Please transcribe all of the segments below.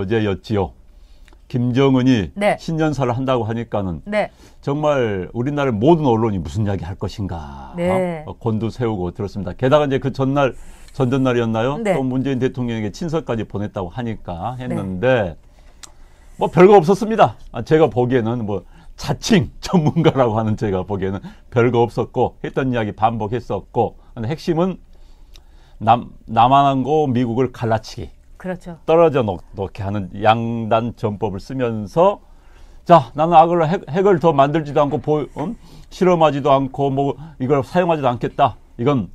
어제였지요. 김정은이 네. 신년사를 한다고 하니까는 네. 정말 우리나라 모든 언론이 무슨 이야기 할 것인가 네. 곤두세우고 들었습니다. 게다가 이제 그 전전날이었나요? 네. 또 문재인 대통령에게 친서까지 보냈다고 하니까 했는데 뭐 별거 없었습니다. 제가 보기에는 뭐 자칭 전문가라고 하는 제가 보기에는 별거 없었고 했던 이야기 반복했었고 근데 핵심은 남한하고 미국을 갈라치기. 그렇죠. 떨어져 놓게 하는 양단 전법을 쓰면서 자 나는 핵을 더 만들지도 않고 실험하지도 않고 뭐 이걸 사용하지도 않겠다. 이건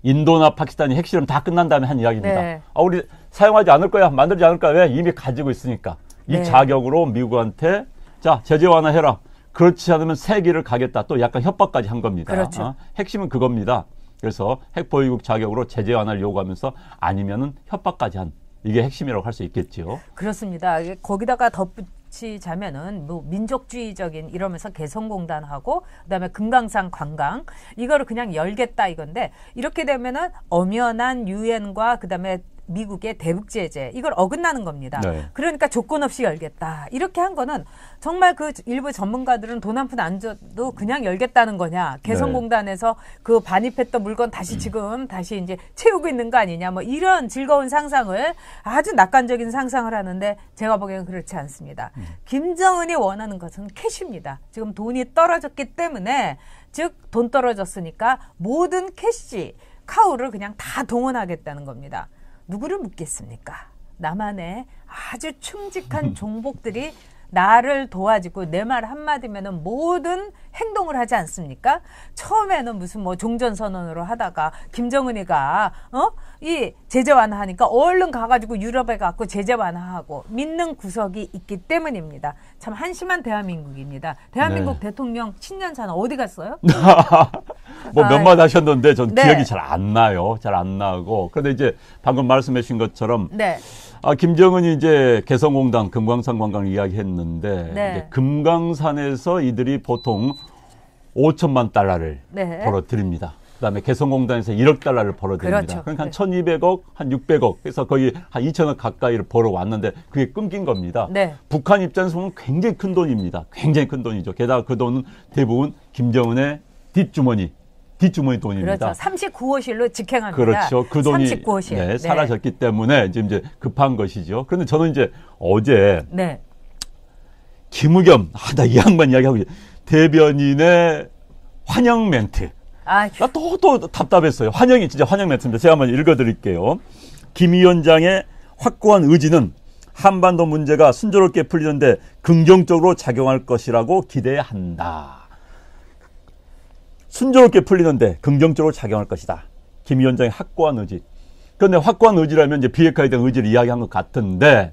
인도나 파키스탄이 핵실험 다 끝난 다음에 한 이야기입니다. 네. 우리 사용하지 않을 거야. 만들지 않을 거야. 왜? 이미 가지고 있으니까. 이 네. 자격으로 미국한테 자 제재 완화해라. 그렇지 않으면 세기를 가겠다. 또 약간 협박까지 한 겁니다. 그렇죠. 핵심은 그겁니다. 그래서 핵 보유국 자격으로 제재 완화를 요구하면서 아니면은 협박까지 한 이게 핵심이라고 할 수 있겠죠. 그렇습니다. 거기다가 덧붙이자면은 뭐 민족주의적인 이러면서 개성공단하고 그다음에 금강산 관광 이거를 그냥 열겠다 이건데 이렇게 되면은 엄연한 유엔과 그다음에 미국의 대북 제재 이걸 어긋나는 겁니다. 네. 그러니까 조건 없이 열겠다. 이렇게 한 거는 정말 그 일부 전문가들은 돈 한 푼 안 줘도 그냥 열겠다는 거냐. 개성공단에서 그 반입했던 물건 다시 지금 다시 이제 채우고 있는 거 아니냐. 뭐 이런 즐거운 상상을 아주 낙관적인 상상을 하는데 제가 보기에는 그렇지 않습니다. 김정은이 원하는 것은 캐시입니다. 지금 돈이 떨어졌기 때문에 즉 돈 떨어졌으니까 모든 캐시 카우를 그냥 다 동원하겠다는 겁니다. 누구를 묻겠습니까? 나만의 아주 충직한 종복들이 나를 도와주고 내 말 한마디면은 모든 행동을 하지 않습니까? 처음에는 무슨 뭐 종전선언으로 하다가 김정은이가 이 제재 완화하니까 얼른 가가지고 유럽에 가고 제재 완화하고 믿는 구석이 있기 때문입니다. 참 한심한 대한민국입니다. 대한민국 대통령 신년사는 어디 갔어요? 뭐 몇 마디 하셨는데 전 네. 기억이 잘 안 나요. 잘 안 나고. 그런데 이제 방금 말씀해 주신 것처럼 네. 김정은이 이제 개성공단 금강산 관광을 이야기했는데 이제 금강산에서 이들이 보통 5천만 달러를 벌어들입니다. 그다음에 개성공단에서 1억 달러를 벌어들입니다. 그렇죠. 그러니까 한 1,200억, 한 600억, 그래서 거의 한 2천억 가까이를 벌어왔는데 그게 끊긴 겁니다. 네. 북한 입장에서 보면 굉장히 큰 돈입니다. 굉장히 큰 돈이죠. 게다가 그 돈은 대부분 김정은의 뒷주머니 돈입니다. 그렇죠. 39호실로 직행합니다. 그렇죠. 그 돈이 39호실. 사라졌기 때문에 지금 이제 급한 것이죠. 그런데 저는 이제 어제 김의겸, 나 이 양반 이야기하고 대변인의 환영 멘트. 나 또 답답했어요. 진짜 환영 멘트입니다. 제가 한번 읽어드릴게요. 김 위원장의 확고한 의지는 한반도 문제가 순조롭게 풀리는데 긍정적으로 작용할 것이라고 기대한다. 순조롭게 풀리는데 긍정적으로 작용할 것이다. 김 위원장의 확고한 의지. 그런데 확고한 의지라면 이제 비핵화에 대한 의지를 이야기한 것 같은데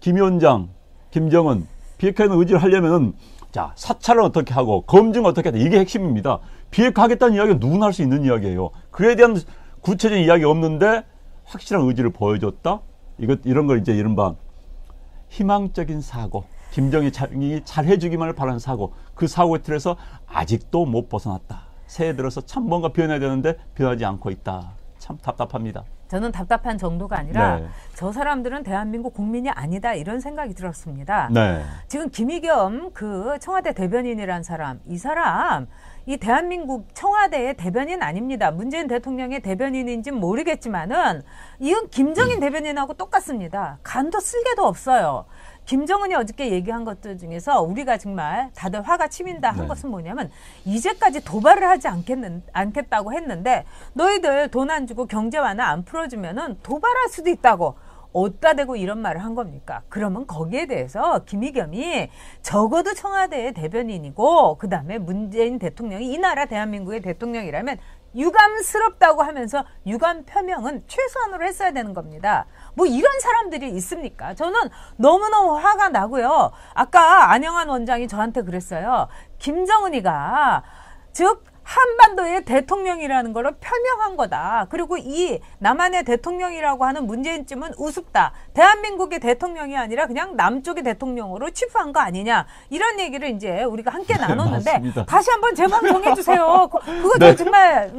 김 위원장, 김정은 비핵화에 대한 의지를 하려면은 자 사찰을 어떻게 하고 검증 어떻게 하다 이게 핵심입니다. 비핵화하겠다는 이야기는 누구나 할 수 있는 이야기예요. 그에 대한 구체적인 이야기 없는데 확실한 의지를 보여줬다. 이런 걸 이제 이른바 희망적인 사고. 김정이 잘 해주기만을 바라는 사고. 그 사고의 틀에서 아직도 못 벗어났다. 새해 들어서 참 뭔가 변해야 되는데 변하지 않고 있다. 참 답답합니다. 저는 답답한 정도가 아니라 저 사람들은 대한민국 국민이 아니다 이런 생각이 들었습니다. 지금 김의겸 그 청와대 대변인이란 사람 이 사람 이 대한민국 청와대의 대변인 아닙니다. 문재인 대통령의 대변인인지는 모르겠지만은 이건 김정인 대변인하고 똑같습니다. 간도 쓸개도 없어요. 김정은이 어저께 얘기한 것들 중에서 우리가 정말 다들 화가 치민다 한 것은 뭐냐면 이제까지 도발을 하지 않겠다고 했는데 너희들 돈 안 주고 경제 완화 안 풀어주면은 도발할 수도 있다고 어디다 대고 이런 말을 한 겁니까? 그러면 거기에 대해서 김의겸이 적어도 청와대의 대변인이고 그다음에 문재인 대통령이 이 나라 대한민국의 대통령이라면 유감스럽다고 하면서 유감 표명은 최소한으로 했어야 되는 겁니다. 뭐 이런 사람들이 있습니까? 저는 너무너무 화가 나고요. 아까 안영환 원장이 저한테 그랬어요. 김정은이가 즉 한반도의 대통령이라는 걸 표명한 거다. 그리고 이 남한의 대통령이라고 하는 문재인쯤은 우습다. 대한민국의 대통령이 아니라 그냥 남쪽의 대통령으로 취급한 거 아니냐. 이런 얘기를 이제 우리가 함께 나눴는데 다시 한번 재방송해 주세요. 그거 정말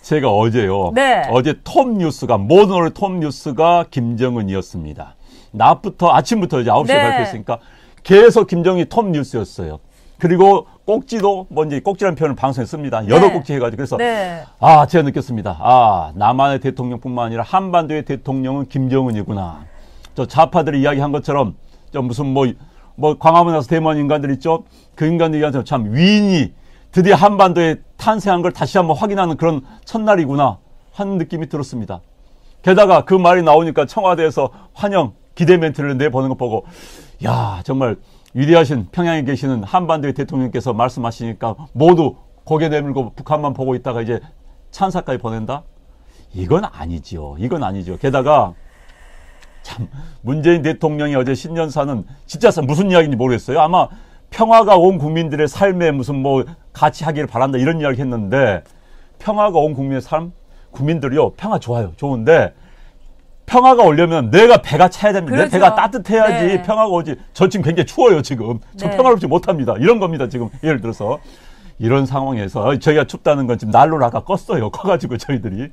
제가 어제요. 네. 어제 톱뉴스가 모든 오늘 톱뉴스가 김정은이었습니다. 낮부터 아침부터 이제 9시에 네. 발표했으니까 계속 김정은이 톱뉴스였어요. 그리고 꼭지도 이제 꼭지라는 표현을 방송에 씁니다. 여러 네. 꼭지 해가지고 그래서 네. 제가 느꼈습니다. 남한의 대통령뿐만 아니라 한반도의 대통령은 김정은이구나. 저 좌파들이 이야기한 것처럼 저 무슨 뭐 광화문 에서 대모한 인간들 있죠. 그 인간들이 참 위인이 드디어 한반도에 탄생한 걸 다시 한번 확인하는 그런 첫날이구나 하는 느낌이 들었습니다. 게다가 그 말이 나오니까 청와대에서 환영 기대 멘트를 내보는 거 보고 야 정말 위대하신 평양에 계시는 한반도의 대통령께서 말씀하시니까 모두 고개 내밀고 북한만 보고 있다가 이제 찬사까지 보낸다? 이건 아니지요. 이건 아니죠. 게다가 참 문재인 대통령이 어제 신년사는 진짜 무슨 이야기인지 모르겠어요. 아마 평화가 온 국민들의 삶에 무슨 같이 하기를 바란다 이런 이야기 했는데 평화가 온 국민의 삶? 국민들이요. 평화 좋아요. 좋은데 평화가 오려면 내가 배가 차야 됩니다. 그렇죠. 내 배가 따뜻해야지 네. 평화가 오지. 저 지금 굉장히 추워요. 지금. 저 네. 평화롭지 못합니다. 이런 겁니다. 지금 예를 들어서. 이런 상황에서 저희가 춥다는 건 지금 난로를 아까 껐어요. 커가지고 저희들이.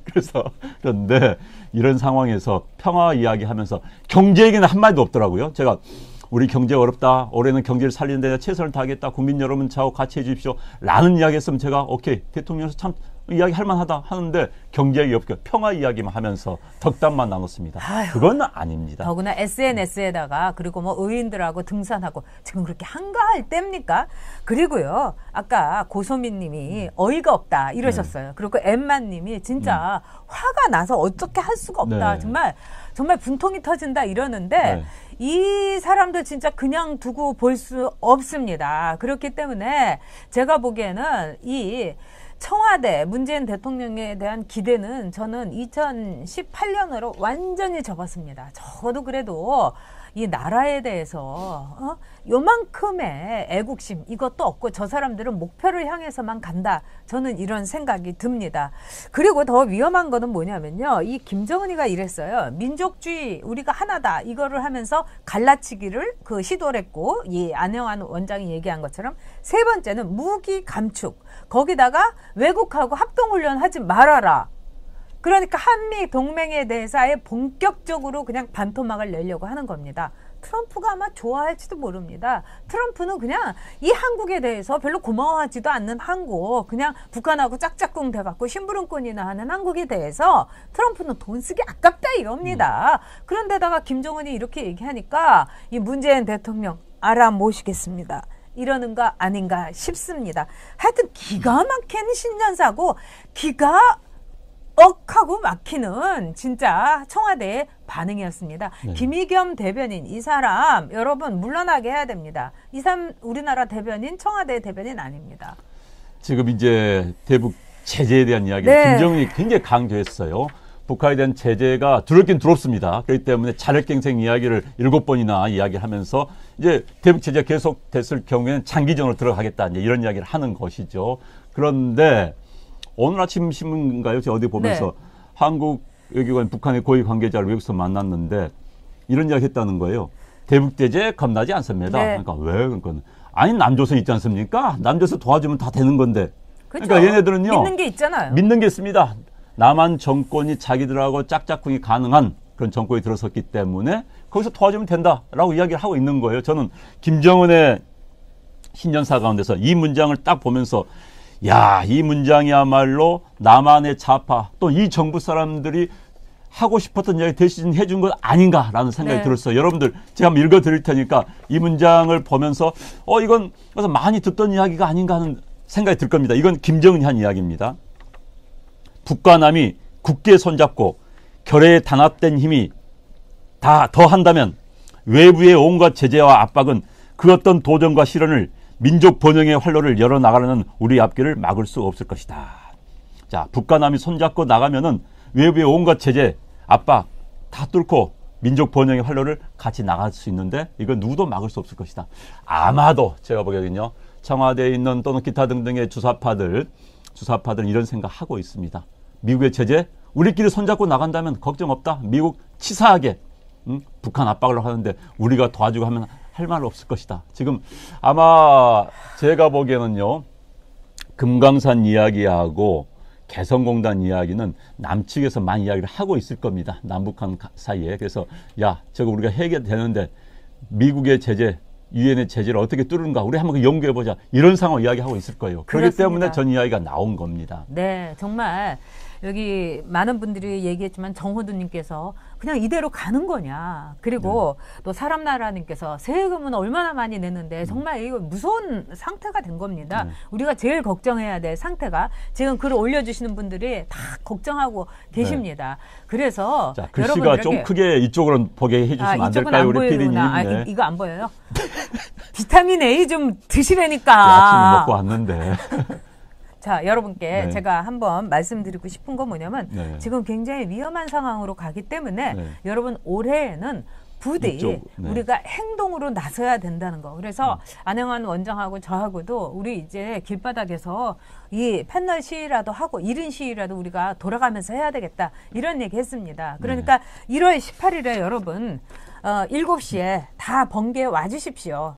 그런데 이런 상황에서 평화 이야기하면서 경제 얘기는 한마디도 없더라고요. 제가 우리 경제 어렵다. 올해는 경제를 살리는 데 최선을 다하겠다. 국민 여러분 저하고 같이 해주십시오. 라는 이야기 했으면 제가 오케이. 대통령에서 참 이야기 할 만하다 하는데 경제 이야기 없고 평화 이야기만 하면서 덕담만 나눴습니다. 아유, 그건 아닙니다. 더구나 SNS에다가 그리고 의인들하고 등산하고 지금 그렇게 한가할 때입니까? 그리고요. 아까 고소민 님이 어이가 없다 이러셨어요. 그리고 엠마 님이 진짜 화가 나서 어떻게 할 수가 없다. 네. 정말 분통이 터진다 이러는데 네. 이 사람들 진짜 그냥 두고 볼 수 없습니다. 그렇기 때문에 제가 보기에는 이 청와대 문재인 대통령에 대한 기대는 저는 2018년으로 완전히 접었습니다. 적어도 그래도 이 나라에 대해서 요만큼의 애국심 이것도 없고 저 사람들은 목표를 향해서만 간다. 저는 이런 생각이 듭니다. 그리고 더 위험한 거는 뭐냐면요. 이 김정은이가 이랬어요. 민족주의 우리가 하나다. 이거를 하면서 갈라치기를 시도를 했고 이 안영환 원장이 얘기한 것처럼 세 번째는 무기 감축. 거기다가 외국하고 합동훈련 하지 말아라. 그러니까 한미 동맹에 대해서 아예 본격적으로 그냥 반토막을 내려고 하는 겁니다. 트럼프가 아마 좋아할지도 모릅니다. 트럼프는 그냥 이 한국에 대해서 별로 고마워하지도 않는 한국, 그냥 북한하고 짝짝꿍 돼갖고 심부름꾼이나 하는 한국에 대해서 트럼프는 돈 쓰기 아깝다 이럽니다. 그런데다가 김정은이 이렇게 얘기하니까 이 문재인 대통령 알아모시겠습니다. 이러는가 아닌가 싶습니다. 하여튼 기가 막힌 신년사고 기가 억하고 막히는 진짜 청와대의 반응이었습니다. 네. 김의겸 대변인 이 사람 여러분 물러나게 해야 됩니다. 이 사람 우리나라 대변인 청와대 대변인 아닙니다. 지금 이제 대북 제재에 대한 이야기를 네. 김정은이 굉장히 강조했어요. 북한에 대한 제재가 두렵긴 두렵습니다. 그렇기 때문에 자력갱생 이야기를 7번이나 이야기하면서 이제 대북 제재가 계속됐을 경우에는 장기전으로 들어가겠다 이제 이런 이야기를 하는 것이죠. 그런데 오늘 아침 신문인가요? 제가 어디 보면서 네. 한국 외교관 북한의 고위 관계자를 외국에서 만났는데 이런 이야기 했다는 거예요. 대북 제재 겁나지 않습니다. 네. 그러니까 왜? 그러니까 아니 남조선 있지 않습니까? 남조선 도와주면 다 되는 건데. 그렇죠. 그러니까 얘네들은요. 믿는 게 있잖아요. 믿는 게 있습니다. 남한 정권이 자기들하고 짝짝꿍이 가능한 그런 정권이 들어섰기 때문에 거기서 도와주면 된다라고 이야기를 하고 있는 거예요. 저는 김정은의 신년사 가운데서 이 문장을 딱 보면서 야, 이 문장이야말로 남한의 좌파 또 이 정부 사람들이 하고 싶었던 이야기 대신 해준 것 아닌가라는 생각이 네. 들었어요. 여러분들 제가 한번 읽어드릴 테니까 이 문장을 보면서 이건 그래서 많이 듣던 이야기가 아닌가 하는 생각이 들 겁니다. 이건 김정은이 한 이야기입니다. 북과 남이 굳게 손잡고 결의에 단합된 힘이 다 더한다면 외부의 온갖 제재와 압박은 그 어떤 도전과 실현을 민족 번영의 활로를 열어나가려는 우리 앞길을 막을 수 없을 것이다. 자, 북과 남이 손잡고 나가면은 외부의 온갖 제재, 압박 다 뚫고 민족 번영의 활로를 같이 나갈 수 있는데 이건 누구도 막을 수 없을 것이다. 아마도 제가 보기에는요. 청와대에 있는 또는 기타 등등의 주사파들은 이런 생각하고 있습니다. 미국의 제재, 우리끼리 손잡고 나간다면 걱정 없다. 미국 치사하게 북한 압박을 하는데 우리가 도와주고 하면 할 말 없을 것이다. 지금 아마 제가 보기에는요. 금강산 이야기하고 개성공단 이야기는 남측에서 많이 이야기를 하고 있을 겁니다. 남북한 사이에. 그래서 야, 저거 우리가 해결되는데 미국의 제재, 유엔의 제재를 어떻게 뚫는가 우리 한번 연구해보자. 이런 상황을 이야기하고 있을 거예요. 그렇기 때문에 전 이야기가 나온 겁니다. 네, 정말 여기 많은 분들이 얘기했지만 정호두님께서 그냥 이대로 가는 거냐. 그리고 또 사람나라님께서 세금은 얼마나 많이 내는데 정말 이거 무서운 상태가 된 겁니다. 우리가 제일 걱정해야 될 상태가 지금 글을 올려주시는 분들이 다 걱정하고 계십니다. 그래서 자, 글씨가 좀 크게 이쪽으로 보게 해주시면 안 될까요? 우리 PD님. 네. 이거 안 보여요? 비타민 A 좀 드시라니까. 아침에 먹고 왔는데. 자, 여러분께 제가 한번 말씀드리고 싶은 건 뭐냐면 지금 굉장히 위험한 상황으로 가기 때문에 여러분 올해에는 부디 우리가 행동으로 나서야 된다는 거. 그래서 안영환 원장하고 저하고도 우리 이제 길바닥에서 이 패널 시위라도 하고 1인 시위라도 우리가 돌아가면서 해야 되겠다. 이런 얘기 했습니다. 그러니까 1월 18일에 여러분 7시에 다 번개에 와주십시오.